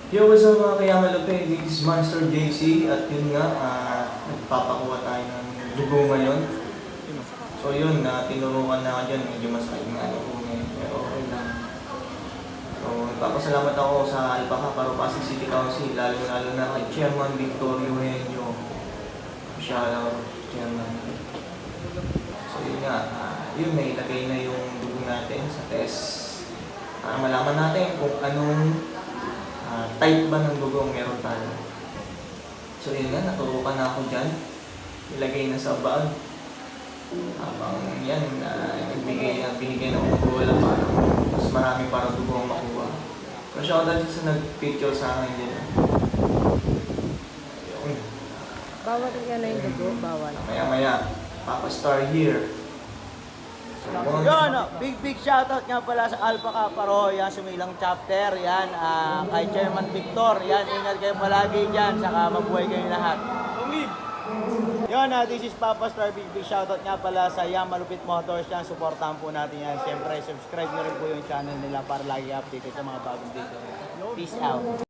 Yo, what's up mga kayamalupin? This is Monster JC at yun nga, nagpapakuha tayo ng dugo ngayon. So yun, tinurukan na ako dyan, medyo masakit nga ano ko ngayon, pero okay lang. So nagpapasalamat ako sa Alpaca Pasig City Council, lalo na kay Chairman Victorio Henyo. Shout out, Chairman. So yun nga, yun, nailagay na yung dugo natin sa test. Para malaman natin kung anong type ba ng dugo meron tayo. So yun nga, naturukan na ako dyan. Ilagay na sa bag. Habang yan, binigay na ako ng bola para mas marami para dugo ang makuha. So shoutout sa nag-picture sa akin din. Yun. Bawal yan na yung dugo, bawal. Maya-maya, Papa Star here. Yun, big shoutout nga pala sa Alpaca Paro, yan, sumilang chapter, yan, kay Chairman Victor, yan, ingat kayo palagi dyan, saka mabuhay kayo lahat. Yun, this is Papa Star, big shoutout nga pala sa Yan Malupit Motors, yan, supportahan po natin yan. Siyempre, subscribe nyo rin po yung channel nila para lagi updated sa mga bagong video. Peace out.